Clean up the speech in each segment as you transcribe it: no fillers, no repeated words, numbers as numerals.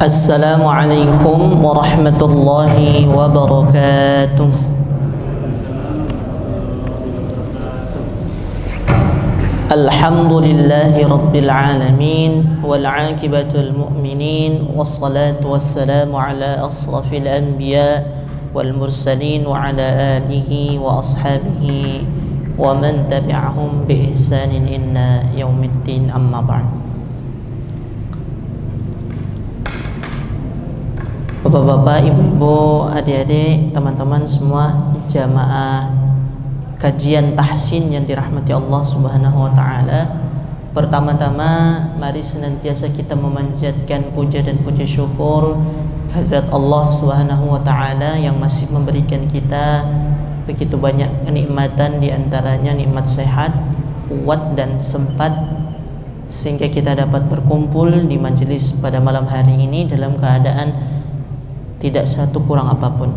Assalamualaikum warahmatullahi wabarakatuh. Alhamdulillahi rabbil alamin wal aqibatul mu'minin wassalatu wassalamu ala asrafil anbiya wal mursalin wa ala alihi wa ashabihi wa man tabi'ahum bi ihsanin ila yaumiddin, amma ba'd. Bapak-bapak, ibu-ibu, adik-adik, teman-teman semua jamaah kajian tahsin yang dirahmati Allah Subhanahu wa taala. Pertama-tama mari senantiasa kita memanjatkan puja dan puji syukur kehadirat Allah Subhanahu wa taala yang masih memberikan kita begitu banyak kenikmatan, di antaranya nikmat sehat, kuat dan sempat, sehingga kita dapat berkumpul di majelis pada malam hari ini dalam keadaan tidak satu kurang apapun.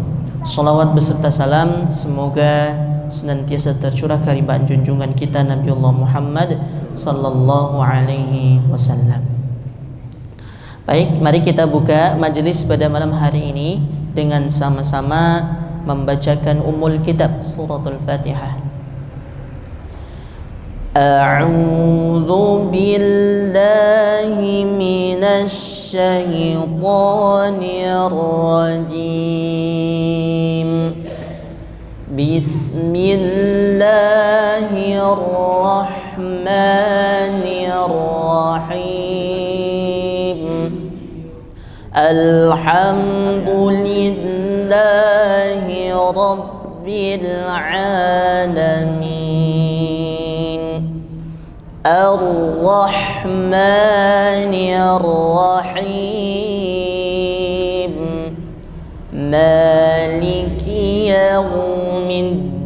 Salawat beserta salam semoga senantiasa tercurah kehadirat junjungan kita Nabiullah Muhammad sallallahu alaihi wasallam. Baik, mari kita buka majelis pada malam hari ini dengan sama-sama membacakan Ummul Kitab Suratul Fatihah. A'udzu billahi minasy syaithanir rajim. Bismillahirrahmanirrahim. Alhamdulillahi rabbil alamin. Ar-Rahmanir Rahim. Maliki yaumiddin.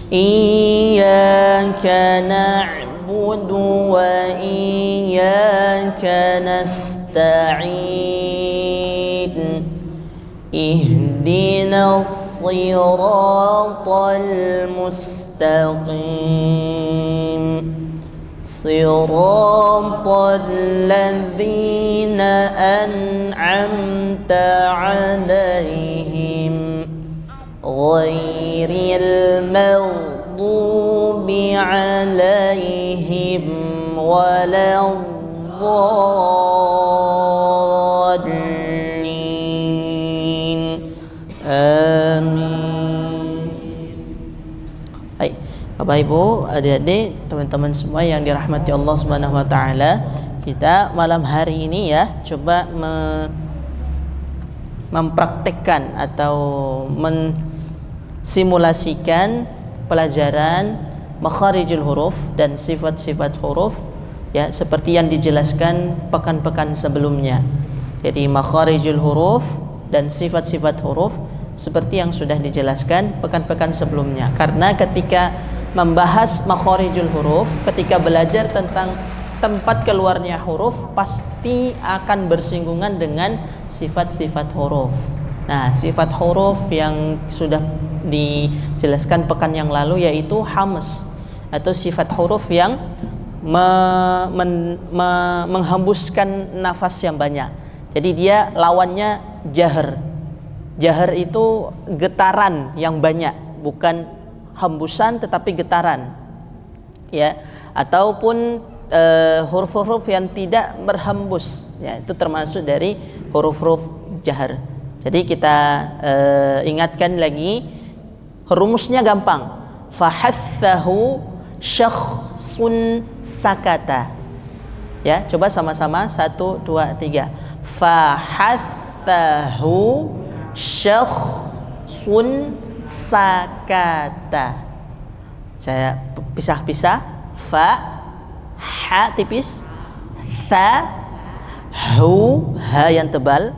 Iyyaka na'budu wa iyyaka nasta'in. Ihdinas siratal mustaqim. Siratal ladzina an'amta 'alaihim ghairil maghdubi 'alaihim waladdallin. Amin. Baik, Bapak Ibu, adik-adik, teman-teman semua yang dirahmati Allah Subhanahu wa taala, kita malam hari ini ya coba mempraktekkan atau mensimulasikan pelajaran makharijul huruf dan sifat-sifat huruf ya, seperti yang dijelaskan pekan-pekan sebelumnya. Jadi makharijul huruf dan sifat-sifat huruf seperti yang sudah dijelaskan pekan-pekan sebelumnya. Karena ketika membahas makharijul huruf, ketika belajar tentang tempat keluarnya huruf, pasti akan bersinggungan dengan sifat-sifat huruf. Nah, sifat huruf yang sudah dijelaskan pekan yang lalu yaitu hams, atau sifat huruf yang menghembuskan nafas yang banyak. Jadi dia lawannya jahr. Jahr itu getaran yang banyak, bukan hembusan tetapi getaran. Ya, ataupun huruf-huruf yang tidak berhembus, ya, itu termasuk dari huruf-huruf jahr. Jadi kita ingatkan lagi, rumusnya gampang. Fahathahu syakhsun sakata. Ya, coba sama-sama 1, 2, 3. Fahathahu syakhsun sakata. Saya pisah-pisah. Fa, ha tipis, tha, hu, ha yang tebal,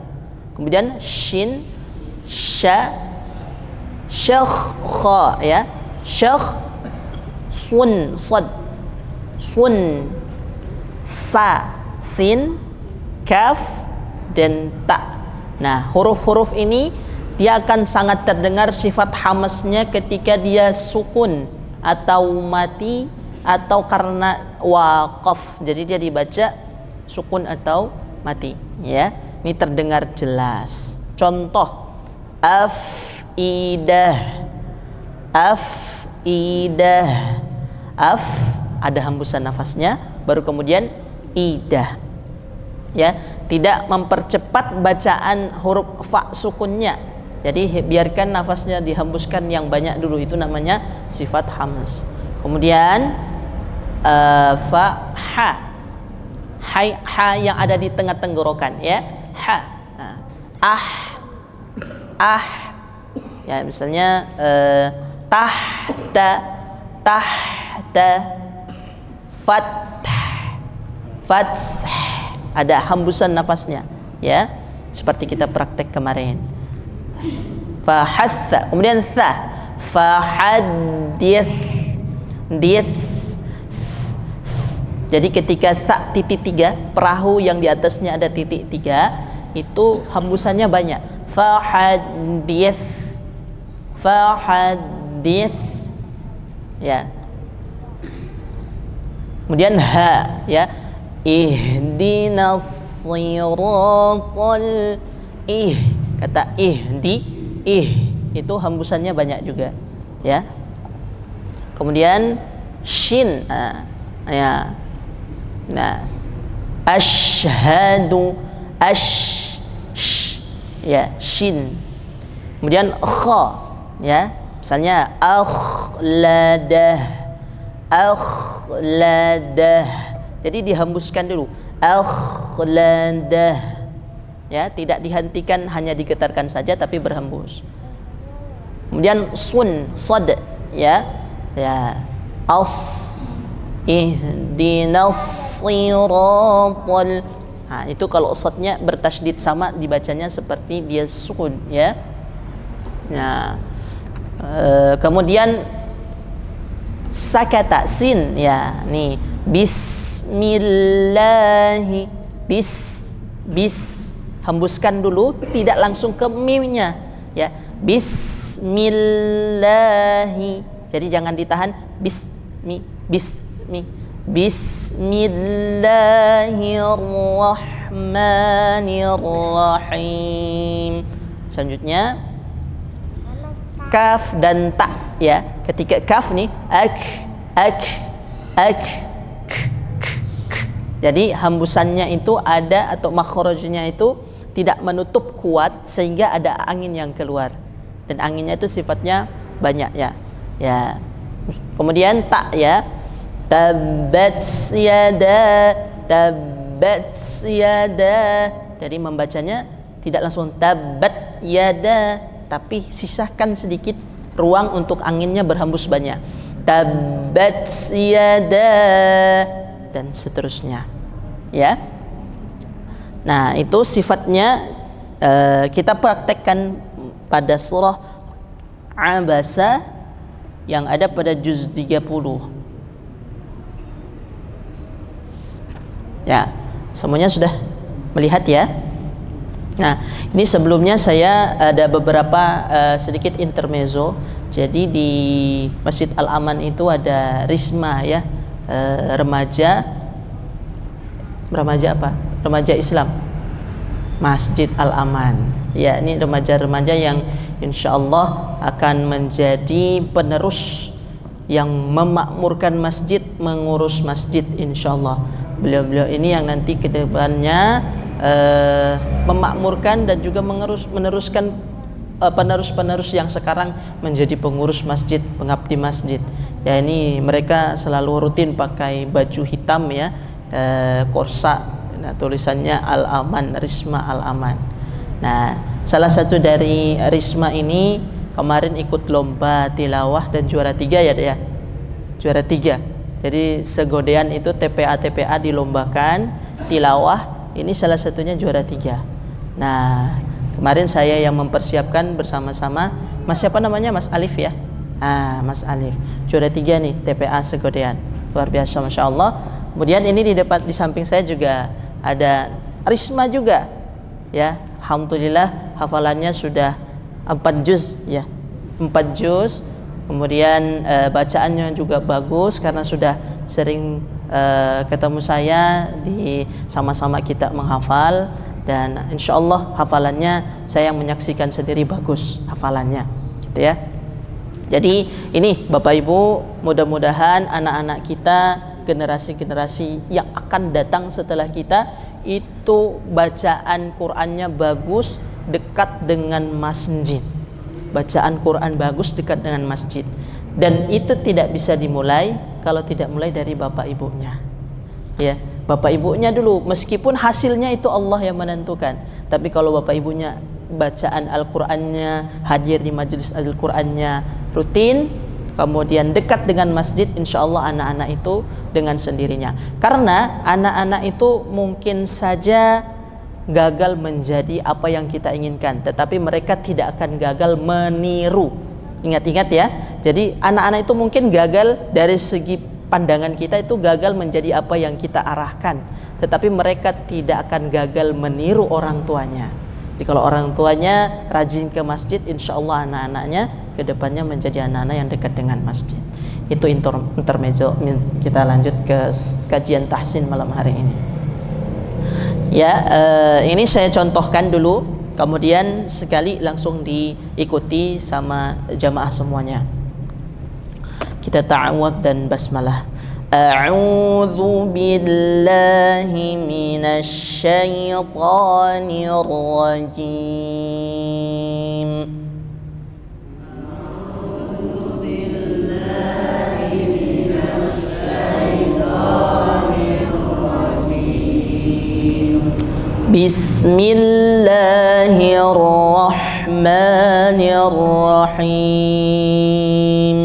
kemudian shin, sha, syakh, kha ya, syakh, sun, sad, sun, sa, sin, kaf dan ta. Nah, huruf-huruf ini dia akan sangat terdengar sifat hamasnya ketika dia sukun atau mati atau karena waqaf. Jadi dia dibaca sukun atau mati, ya. Ini terdengar jelas. Contoh afidah, afidah, af ada hembusan nafasnya, baru kemudian idah, ya. Tidak mempercepat bacaan huruf fa sukunnya, jadi biarkan nafasnya dihembuskan yang banyak dulu, itu namanya sifat hamz. Kemudian fa ha, hai, ha yang ada di tengah tenggorokan, ya, ha. Nah, ah, ya, misalnya tahta, tahta, fath, fath, ada hembusan nafasnya, ya, seperti kita praktek kemarin. Fahatha, kemudian tha, fahadith, dith. Jadi ketika tha titik 3, perahu yang di atasnya ada titik 3, itu hembusannya banyak. Fahadith, fahadith, ya. Kemudian ha, ya, ihdinas siratal, kata ihdi, itu hembusannya banyak juga, ya. Kemudian shin, ya, nah, asyhadu, ya, shin. Kemudian kha, ya, misalnya akhladah, akhladah, jadi dihembuskan dulu, akhladah, ya, tidak dihentikan, hanya digetarkan saja tapi berhembus. Kemudian sun, sad, ya, ya, ihdinas siratal. Nah, itu kalau sadnya bertasydid sama dibacanya seperti dia sukun, ya. Nah, kemudian sakata, sin, ya, nih, bismillahi, bis, hembuskan dulu, tidak langsung ke mimnya, ya, bismillahi, jadi jangan ditahan, bismi, bismillahirrahmanirrahim. Selanjutnya kaf dan ta, ya. Ketika kaf nih, ak, k. Jadi hembusannya itu ada, atau makhrajnya itu tidak menutup kuat sehingga ada angin yang keluar, dan anginnya itu sifatnya banyak, ya. Ya. Kemudian ta, ya, tabbat yada, tabbat yada. Jadi membacanya tidak langsung tabbat yada, tapi sisakan sedikit ruang untuk anginnya berhembus banyak. Tabbat yada, dan seterusnya, ya. Nah, itu sifatnya kita praktekkan pada surah Abasa yang ada pada juz 30. Ya, semuanya sudah melihat, ya. Nah, ini sebelumnya saya ada beberapa sedikit intermezzo. Jadi di Masjid Al-Aman itu ada Risma, ya, remaja apa? Remaja Islam, Masjid Al-Aman. Ya, ini remaja-remaja yang insyaallah akan menjadi penerus yang memakmurkan masjid, mengurus masjid insyaallah. Beliau-beliau ini yang nanti ke depannya memakmurkan dan juga meneruskan penerus-penerus yang sekarang menjadi pengurus masjid, pengabdi masjid. Ya, ini mereka selalu rutin pakai baju hitam, ya, korsa, nah, tulisannya Al-Aman, Risma Al-Aman. Nah, salah satu dari Risma ini kemarin ikut lomba tilawah dan juara 3, ya, juara 3. Jadi segodean itu TPA dilombakan tilawah, ini salah satunya juara 3. Nah, kemarin saya yang mempersiapkan bersama-sama Mas, siapa namanya, Mas Alif, ya. Mas Alif juara 3 nih TPA segodean, luar biasa, masya Allah. Kemudian ini di samping saya juga ada Risma juga, ya. Alhamdulillah hafalannya sudah 4 juz, ya, 4 juz. Kemudian bacaannya juga bagus karena sudah sering ketemu saya di sama-sama kita menghafal, dan insya Allah hafalannya saya menyaksikan sendiri bagus hafalannya, gitu ya. Jadi ini Bapak Ibu, mudah-mudahan anak-anak kita, generasi-generasi yang akan datang setelah kita itu bacaan Qur'annya bagus, dekat dengan masjid. Bacaan Quran bagus dekat dengan masjid. Dan itu tidak bisa dimulai kalau tidak mulai dari bapak ibunya. Ya, bapak ibunya dulu, meskipun hasilnya itu Allah yang menentukan. Tapi kalau bapak ibunya bacaan Al-Qur'annya, hadir di majelis Al-Qur'annya rutin, kemudian dekat dengan masjid, insya Allah anak-anak itu dengan sendirinya. Karena anak-anak itu mungkin saja gagal menjadi apa yang kita inginkan, tetapi mereka tidak akan gagal meniru. Ingat-ingat ya. Jadi anak-anak itu mungkin gagal dari segi pandangan kita, itu gagal menjadi apa yang kita arahkan, tetapi mereka tidak akan gagal meniru orang tuanya. Jadi kalau orang tuanya rajin ke masjid, insya Allah anak-anaknya kedepannya menjadi anak-anak yang dekat dengan masjid. Itu intermezzo. Kita lanjut ke kajian tahsin malam hari ini. Ya, ini saya contohkan dulu, kemudian sekali langsung diikuti sama jamaah semuanya. Kita ta'awudz dan basmalah. A'udzu billahi minasy syaithanir rajim. Bismillahirrahmanirrahim.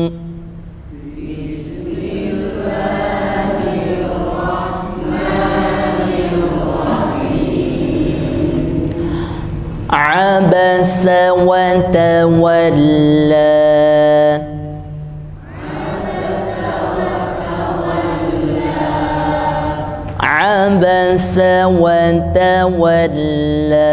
Abasa wa tawalla. Abasa wa tawalla.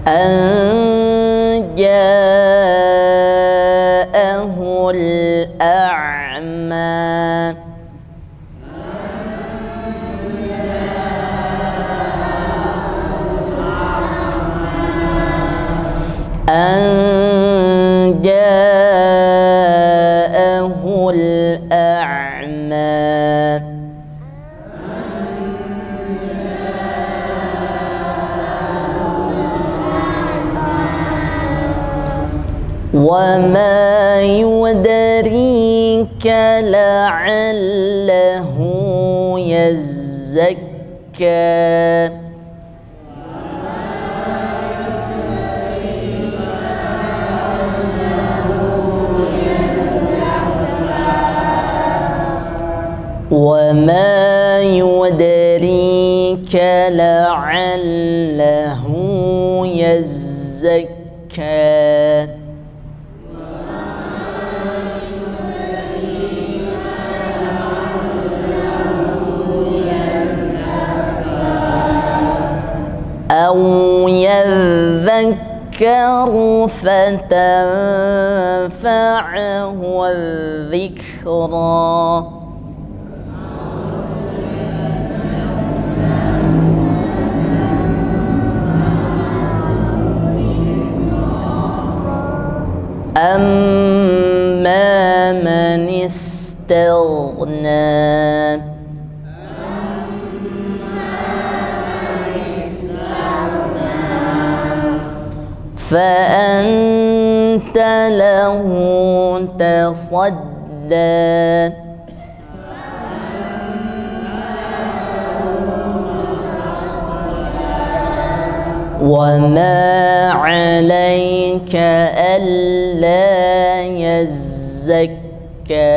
An ja'ahul a'ma. An ja'ahul a'ma. Wa ma yudrika la'allahu yazzakka. وما يدريك لعله يزكى. أو يذكر فتنفعه الذكرى. أما من استغنى. فأنت له تصدى. وما عليك ألا يزكى.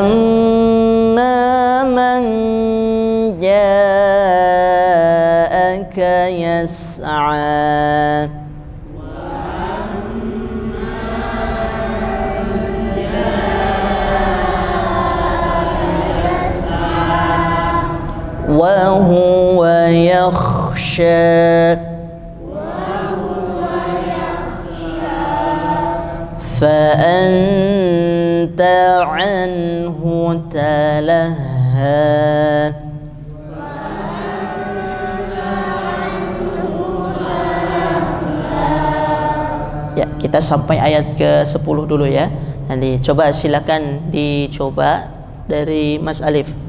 وأما من جاءك يسعى. وهو يخشى فأنت عنه تلهى. Ya, kita sampai ayat ke-10 dulu ya. Nanti coba silakan dicoba dari Mas Alif.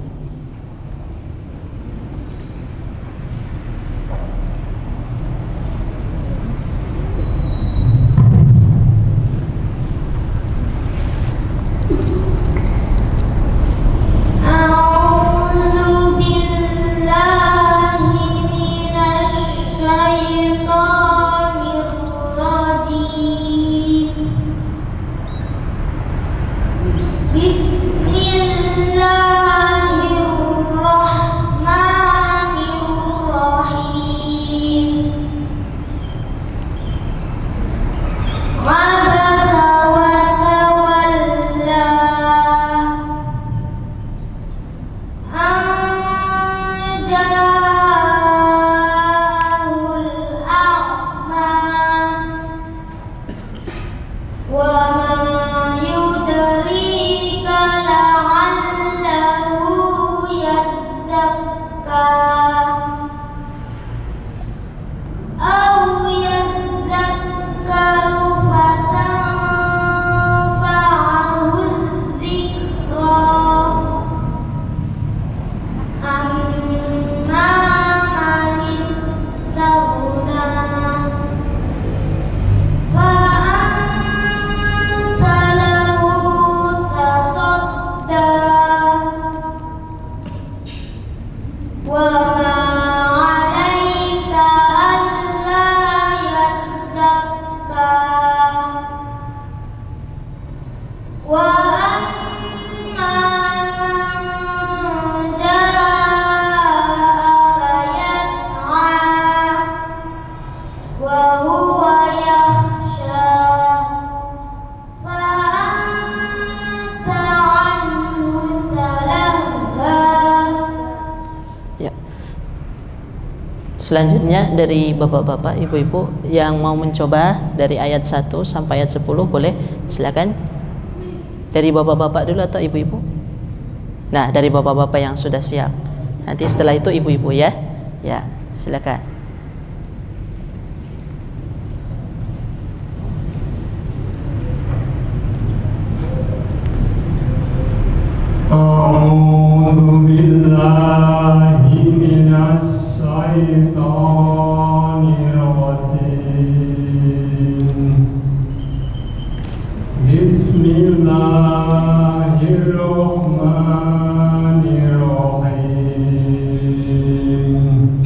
Selanjutnya dari bapak-bapak, ibu-ibu yang mau mencoba dari ayat 1 sampai ayat 10 boleh, silakan. Dari bapak-bapak dulu atau ibu-ibu? Nah, dari bapak-bapak yang sudah siap. Nanti setelah itu ibu-ibu ya. Ya, silakan. A'udzu billahi minasy syaitonir rajim. Bismillahirrahmanirrahim.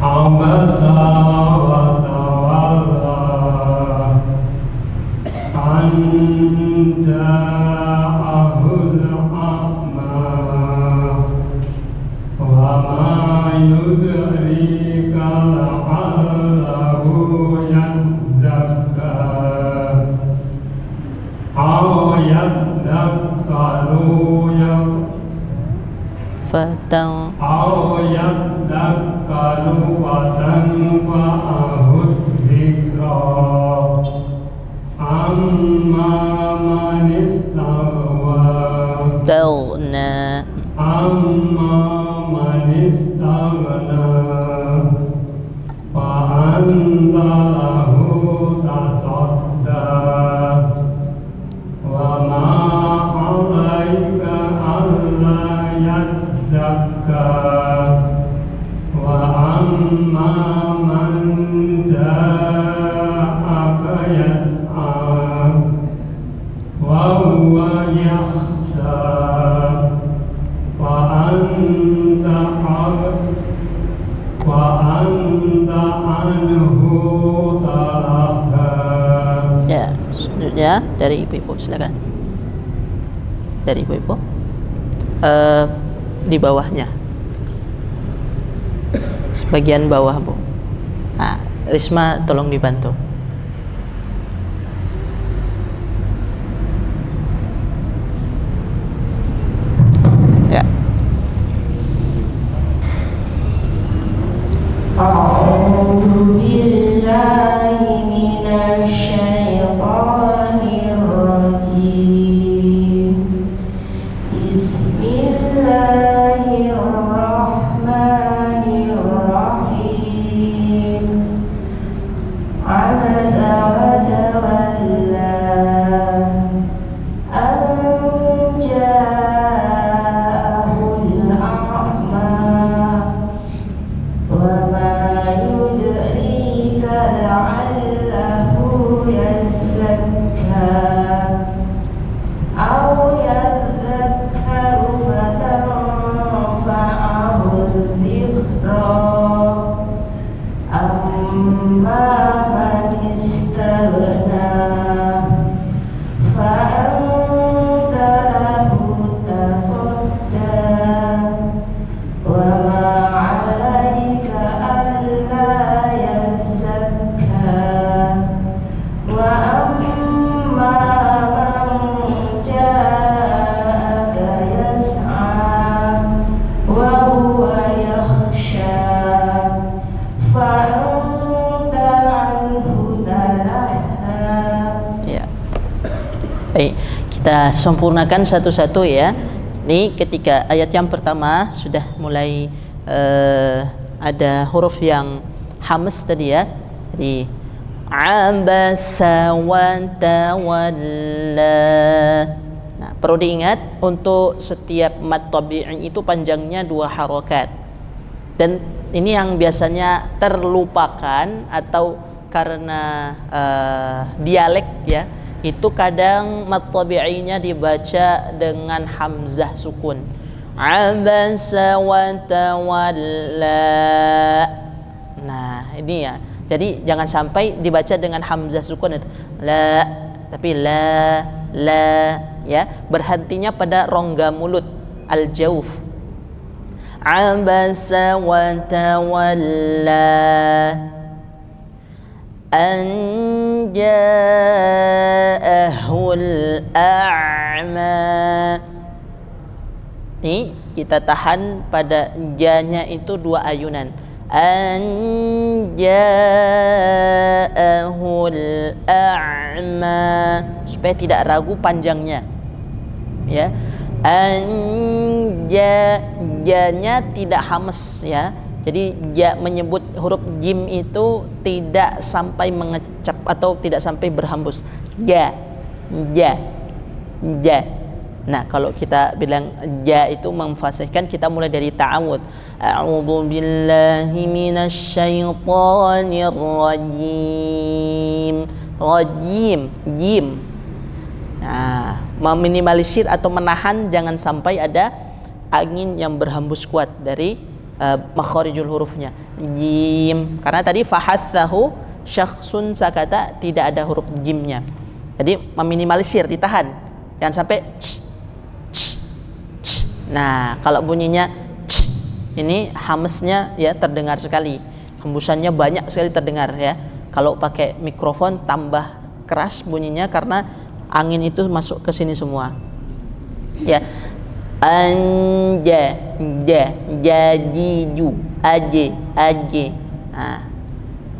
Abasa wa tawalla an ja'ahul a'ma wa ma yudrika la'allahu yazakka aw yadhakkaru fatanfa'ahud dzikra amma man istaghwa fa anta lahu tasaddaq wa ma 'alaika alla yazakka wa amma man ja'aka yas'a wa huwa yakhsha wa anta anhu talahha. Ya, selanjutnya dari ibu-ibu, silakan. Dari ibu-ibu, di bawahnya, sebagian bawah bu. Nah, Risma tolong dibantu. Baik, kita sempurnakan satu-satu ya. Ini ketika ayat yang pertama sudah mulai ada huruf yang hamas tadi ya. Jadi abasa wa tawalla. Nah, perlu diingat untuk setiap mad tabi'i itu panjangnya 2 harokat. Dan ini yang biasanya terlupakan atau karena dialek ya. Itu kadang mad tabi'inya dibaca dengan hamzah sukun. Abasa wa tawalla. Nah, ini ya. Jadi jangan sampai dibaca dengan hamzah sukun itu. La, tapi la ya. Berhentinya pada rongga mulut al-jauf. Abasa wa tawalla. An ja'ahul a'ma. Ini kita tahan pada ja-nya itu 2 ayunan. An ja'ahul a'ma, supaya tidak ragu panjangnya. Ya. An ja-nya tidak hamas ya. Jadi ya menyebut huruf jim itu tidak sampai mengecap atau tidak sampai berhembus. Ja. Nah, kalau kita bilang ja itu memfasihkan, kita mulai dari ta'awud. A'udzu billahi minasyaitonir rajim. Rajim, jim. Nah, meminimalisir atau menahan jangan sampai ada angin yang berhembus kuat dari makharijul hurufnya. Jim, karena tadi fahathahu syakhsun sakata, tidak ada huruf jimnya. Jadi meminimalisir, ditahan. Jangan sampai Nah, kalau bunyinya ini hamesnya ya terdengar sekali. Hembusannya banyak sekali terdengar ya. Kalau pakai mikrofon tambah keras bunyinya karena angin itu masuk ke sini semua. Ya. Anja, jajiju, aje. Nah,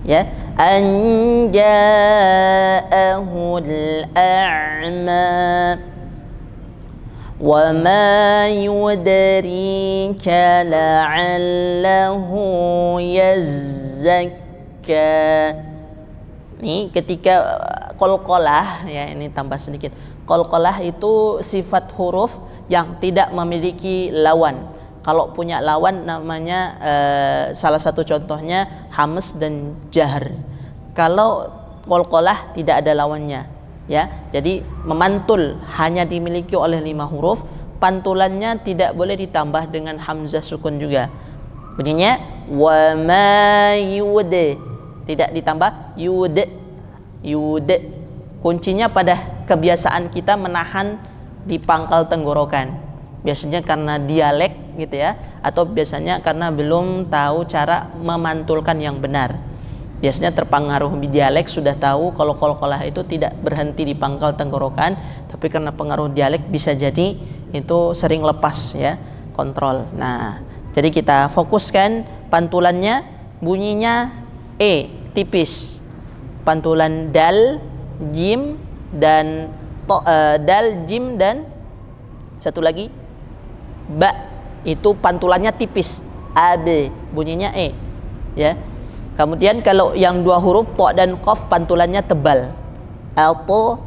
ya. Anja'ahul a'ma. Wa ma yudrika la'allahu yazzakka. Ini ketika qalqalah ya, ini tambah sedikit. Qalqalah itu sifat huruf yang tidak memiliki lawan. Kalau punya lawan namanya salah satu contohnya hamas dan jahr. Kalau qalqalah tidak ada lawannya ya. Jadi memantul hanya dimiliki oleh 5 huruf, pantulannya tidak boleh ditambah dengan hamzah sukun juga. Bunyinya wa ma yud, tidak ditambah yud. Kuncinya pada kebiasaan kita menahan di pangkal tenggorokan. Biasanya karena dialek gitu ya, atau biasanya karena belum tahu cara memantulkan yang benar. Biasanya terpengaruh dialek, sudah tahu kalau qalqalah itu tidak berhenti di pangkal tenggorokan, tapi karena pengaruh dialek bisa jadi itu sering lepas ya, kontrol. Nah, jadi kita fokuskan pantulannya, bunyinya tipis. Pantulan dal, jim dan dal, jim dan satu lagi ba, itu pantulannya tipis. AB bunyinya ya. Kemudian kalau yang 2 huruf ta dan qaf pantulannya tebal. Alqo.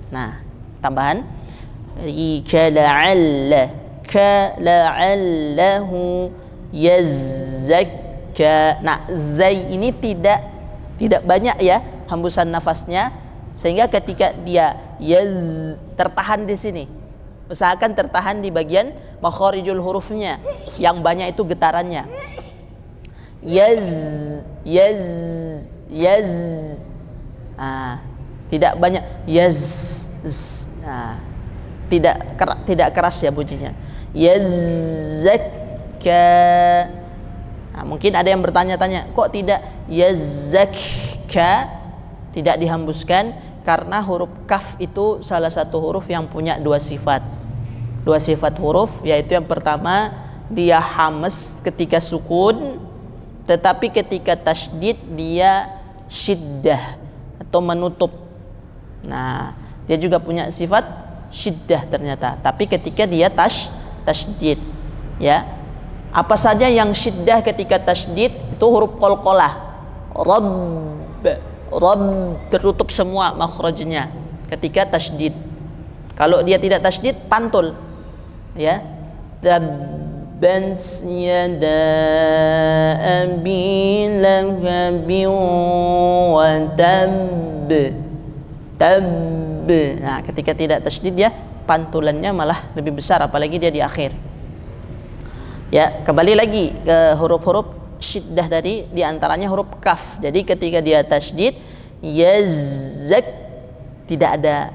Nah, tambahan kala'allahu yazzakka. Nah, zai ini tidak banyak ya hembusan nafasnya, sehingga ketika dia tertahan di sini. Usahakan tertahan di bagian makharijul hurufnya yang banyak itu getarannya. Yaz. Tidak banyak yaz. Tidak keras ya bunyinya. Yazzakka. Nah, mungkin ada yang bertanya-tanya, kok tidak yazzakka, tidak dihembuskan? Karena huruf kaf itu salah satu huruf yang punya 2 sifat. 2 sifat huruf, yaitu yang pertama dia hamas ketika sukun, tetapi ketika tasydid dia syiddah atau menutup. Nah, Dia juga punya sifat syiddah ternyata. Tapi ketika dia tasydid, ya. Apa saja yang syiddah ketika tasydid itu huruf qalqalah. Rabb tertutup semua makhrajnya ketika tasydid. Kalau dia tidak tasydid pantul. Ya. Tabban yada abi lahabin wa tab. Nah, ketika tidak tasydid ya pantulannya malah lebih besar, apalagi dia di akhir. Ya, kembali lagi ke huruf-huruf syiddah tadi, di antaranya huruf kaf. Jadi ketika dia tasydid yazak tidak ada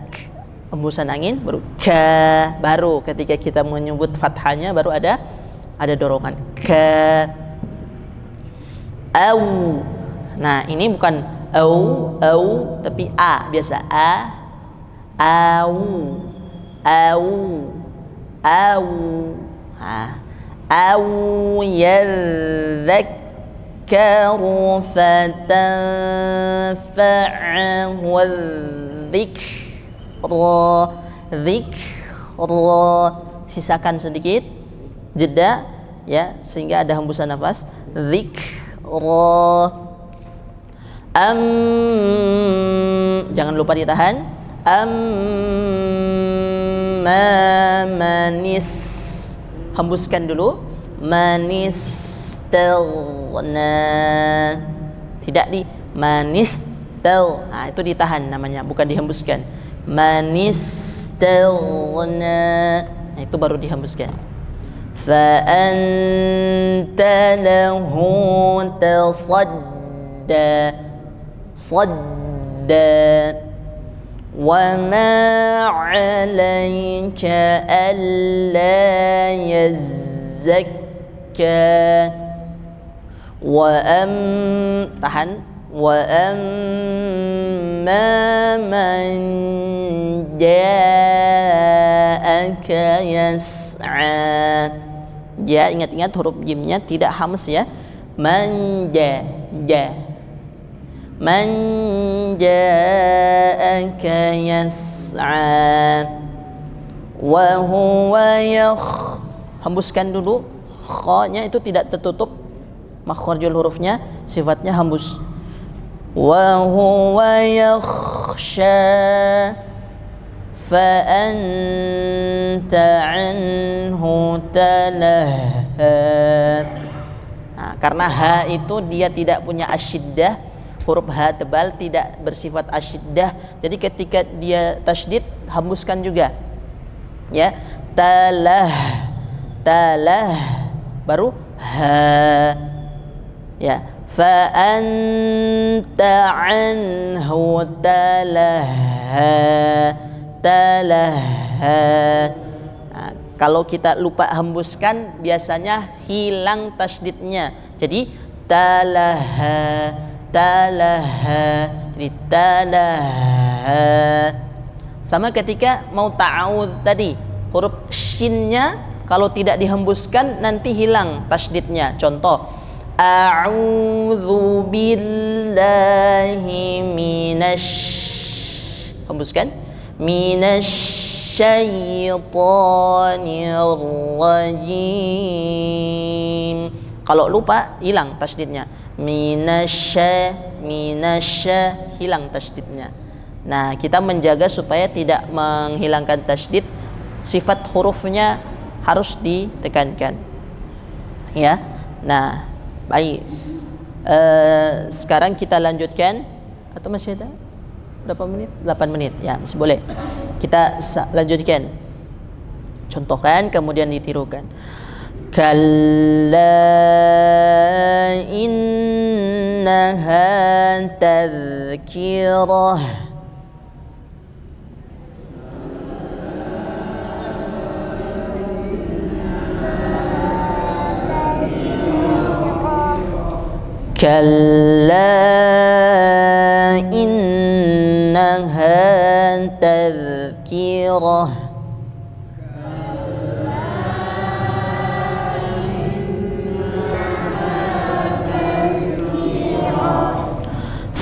hembusan angin, baru ka, baru ketika kita menyebut fathahnya baru ada dorongan ka. Au. Nah, ini bukan au tapi a biasa, au. Au yadhakkaru fatanfa'ahu dzikra. Sisakan sedikit jeda ya sehingga ada hembusan nafas. Dzikra. Jangan lupa ditahan. Manis, hembuskan dulu. Manis terna, tidak di manis tel. Nah, itu ditahan namanya, bukan dihembuskan. Manis terna, nah, itu baru dihembuskan. Fa anta lahu tasadda wa ma 'alaika alla yazakka wa tahan wa amma man ja'aka yas'a. Ya, ingat-ingat huruf jimnya tidak hams ya. Man ja'aka yas'a wa huwa hembuskan dulu. Kha-nya itu tidak tertutup makhrajul hurufnya, sifatnya hembus. Wa huwa yakhsha fa anta anhu talaha. Nah, karena ha itu dia tidak punya asyiddah, huruf ha tebal tidak bersifat asyiddah. Jadi ketika dia tasydid hembuskan juga. Ya, talah baru ha. Ya, fa anta anhu talaha. Nah, kalau kita lupa hembuskan biasanya hilang tasydidnya. Jadi talaha. Jadi talaha. Sama ketika mau ta'awudz tadi, huruf shinnya kalau tidak dihembuskan nanti hilang tasydidnya. Contoh, a'udzu billahi hembuskan, minasyaitonir rajim. Kalau lupa hilang tasydidnya. Minasya hilang tasydidnya. Nah, kita menjaga supaya tidak menghilangkan tasydid, sifat hurufnya harus ditekankan. Ya. Nah, baik. Sekarang kita lanjutkan atau masih ada berapa menit? 8 menit. Ya, masih boleh. Kita lanjutkan. Contohkan kemudian ditirukan. Kalla innaha tadhkirah. Kalla innaha tadhkirah.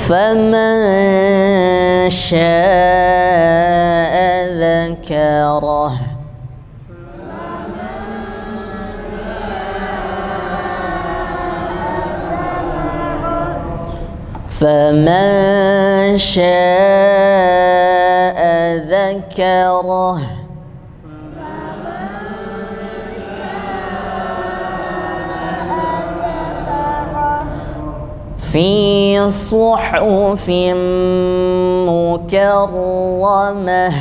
فمن شاء ذكره فمن شاء ذكره في صحف مكرمة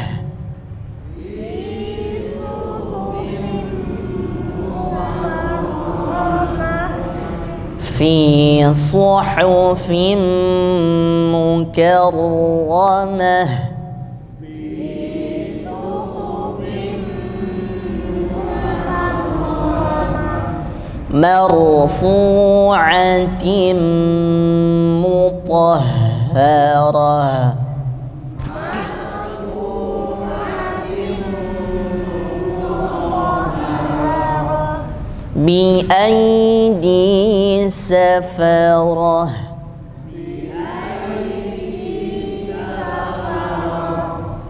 في صحف مكرمة مرفوعة مطهرة بأيدي سفرة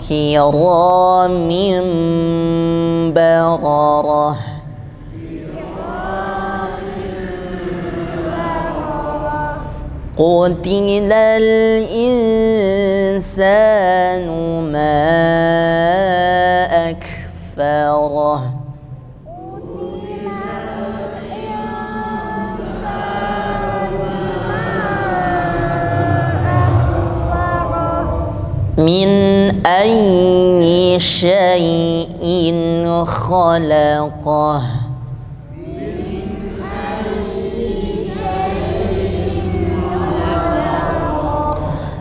كرام بررة قتل الإنسان ما أكفره من أي شيء خلقه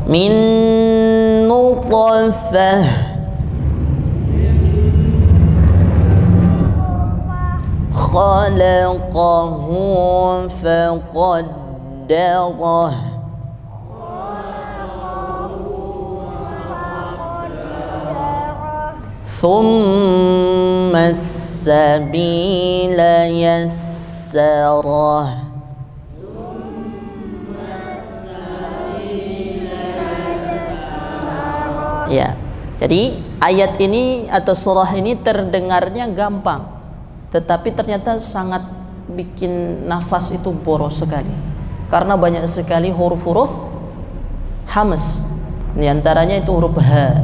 من نطفة خلقه فقدره ثم السبيل يسره. Ya, jadi ayat ini atau surah ini terdengarnya gampang, tetapi ternyata sangat bikin nafas itu boros sekali, karena banyak sekali huruf-huruf hamas. Di antaranya itu huruf H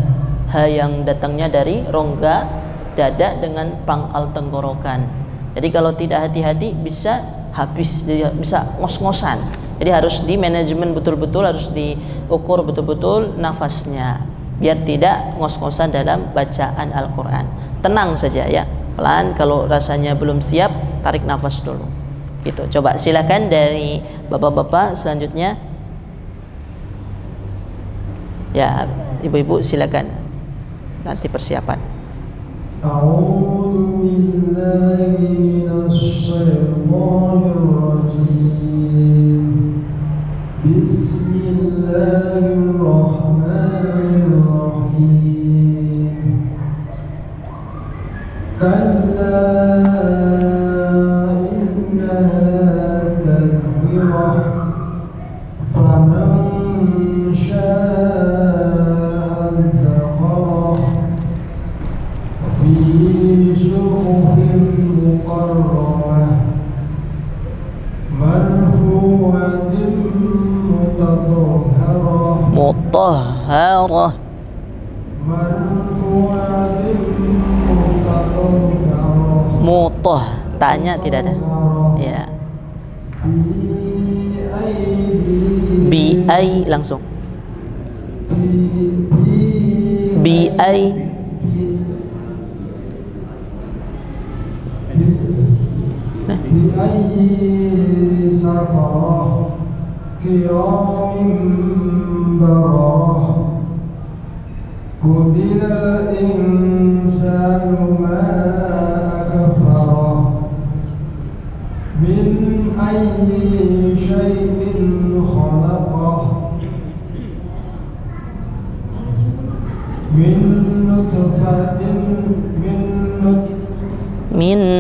yang datangnya dari rongga dada dengan pangkal tenggorokan. Jadi kalau tidak hati-hati bisa habis, bisa ngos-ngosan. Jadi harus di manajemen betul-betul, harus diukur betul-betul nafasnya, biar tidak ngos-ngosan dalam bacaan Al-Quran. Tenang saja ya, pelan. Kalau rasanya belum siap, tarik nafas dulu gitu. Coba silakan dari bapak-bapak selanjutnya. Ya, ibu-ibu silakan, nanti persiapan. A'udzu billahi minasy syaithanir rajim. Bismillahirrahmanirrahim. Kalla innaha tadhkirah faman syaa'a dzakara fi suhufin mukarramah marfu'atin mutahharah. Mutah, tanya tidak ada. Ya. Bi ai langsung. Bi ai. Bi ai safarah kiramin bararah qutila insanu ma akfarah min ayyi syai'in khalaqah min nutfatin min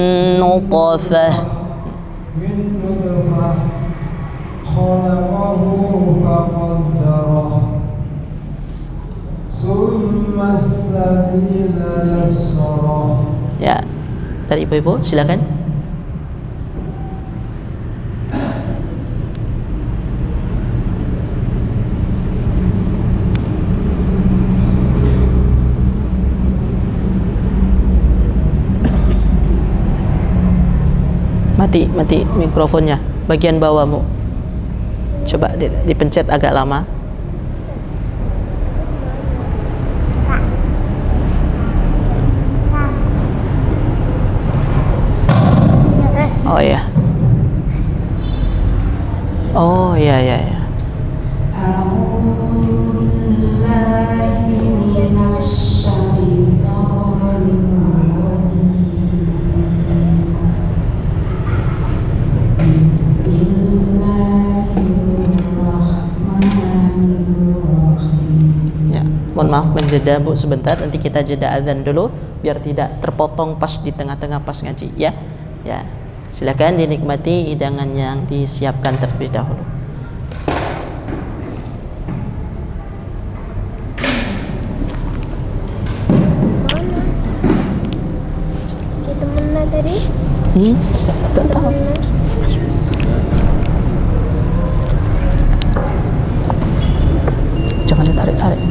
nutfah khalaqahu faqaddara sebentar ibu-ibu, silakan. Mati mikrofonnya bagian bawah, Bu. Coba dipencet agak lama. Oh ya. Oh ya. Mohon maaf menjeda Bu sebentar, nanti kita jeda azan dulu biar tidak terpotong pas di tengah-tengah pas ngaji ya. Ya. Silakan dinikmati hidangan yang disiapkan terlebih dahulu. Si temennya tadi? Tak tahu. Jangan ditarik-tarik.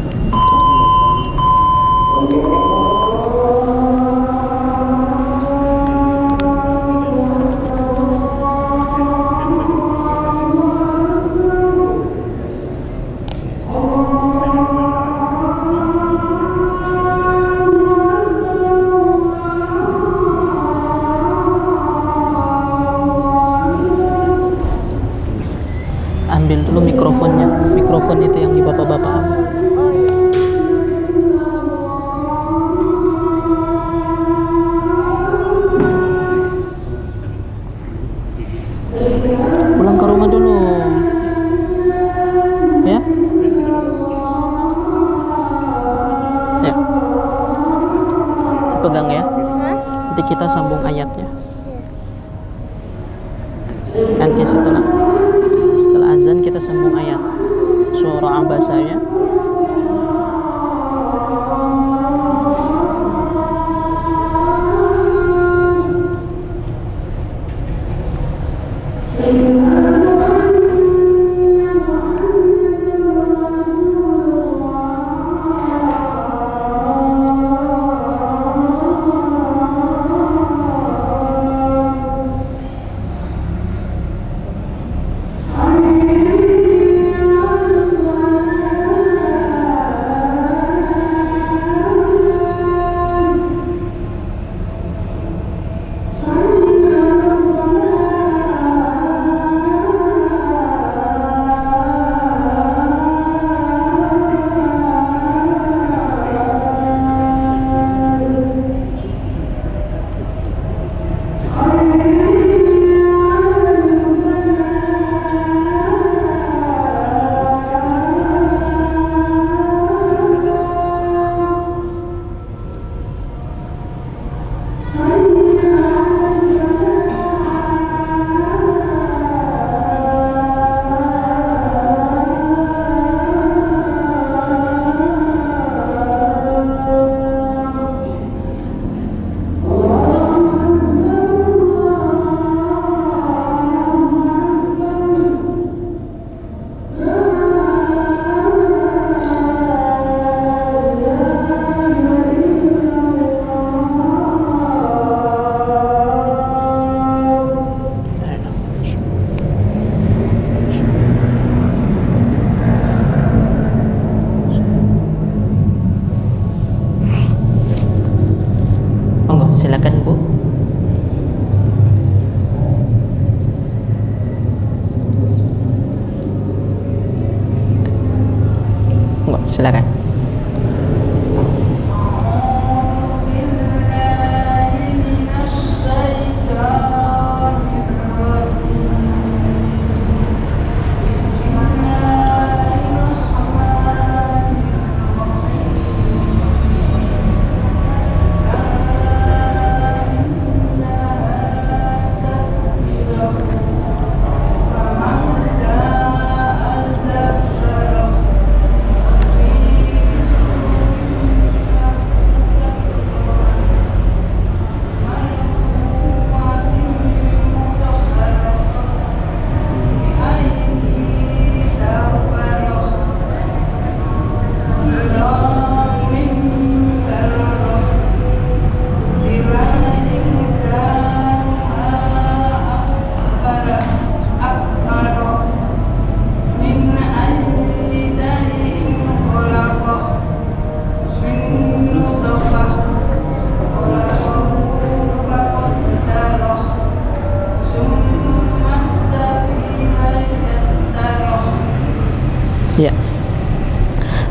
Ambil dulu mikrofonnya, mikrofon itu yang di bapak-bapak. Pulang ke rumah dulu ya. Ya, dipegang ya. Nanti kita sambung ayatnya. Nanti setelah azan kita sambung ayat surah Abasanya. Silakan Bu. Silakan.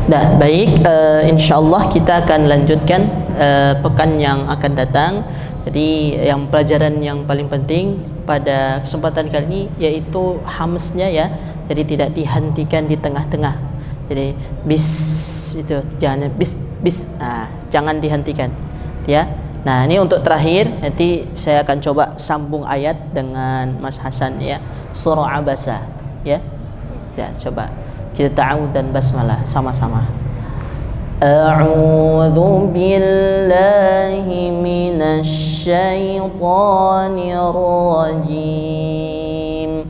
Dah, baik, insyaallah kita akan lanjutkan pekan yang akan datang. Jadi yang pelajaran yang paling penting pada kesempatan kali ini yaitu hamsnya ya. Jadi tidak dihentikan di tengah-tengah. Jadi bis itu jangan bis. Jangan dihentikan. Ya. Nah, ini untuk terakhir, nanti saya akan coba sambung ayat dengan Mas Hasan ya. Surah Abasa ya. Ya, coba kita ta'awud dan basmalah sama-sama. A'udzu billahi minasy syaithanir rajim.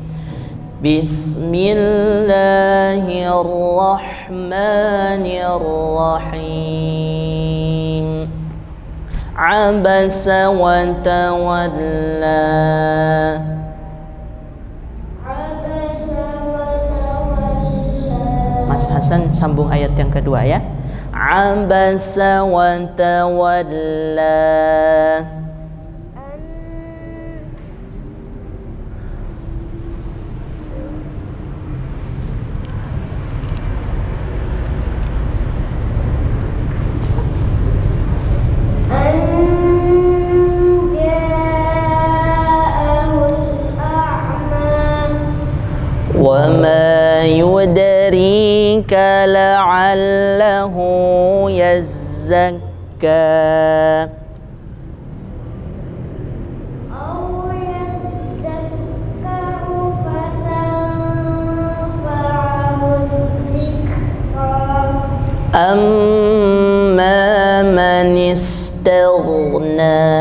Bismillahirrahmanirrahim. Abasa wa tawalla. Mas Hasan sambung ayat yang kedua ya. Abasa wa tawalla. وما يدريك لعله يزكى أو يذكر فتنفعه الذكرى أما من استغنى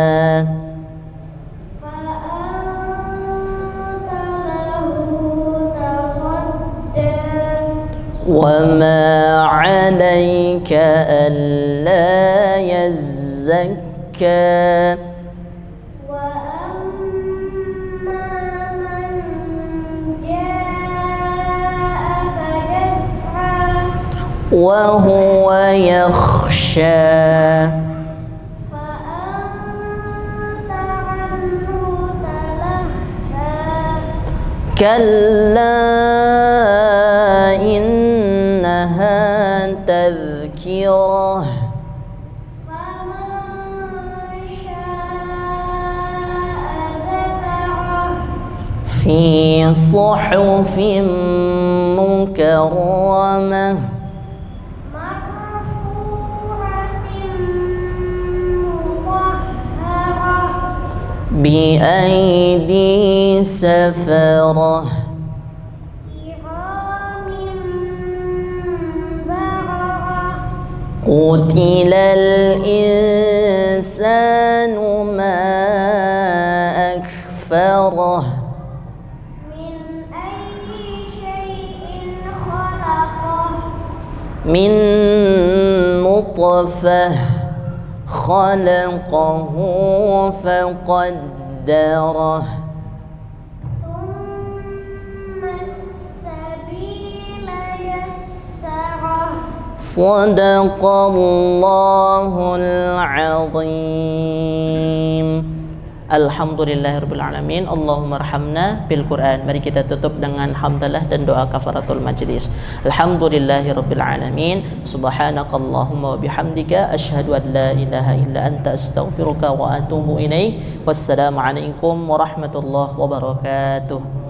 وما عليك ألا يزكى وأما من جاءك يسعى وهو يخشى فأنت عنه تلهى كلا إنها تذكرة فمن شاء ذكره في صحف مكرمة مرفوعة مطهرة بأيدي سفرة كرام بررة قتل الإنسان ما أكفره من أي شيء خلقه من نطفة خلقه فقدره ثم السبيل يسره صدق الله العظيم. Alhamdulillahirabbil alamin. Allahumma arhamna bil Quran. Mari kita tutup dengan hamdalah dan doa kafaratul majlis. Alhamdulillahirabbil alamin. Subhanakallahumma wa bihamdika asyhadu an la ilaha illa anta astaghfiruka wa atubu ilaik. Wassalamu alaikum warahmatullahi wabarakatuh.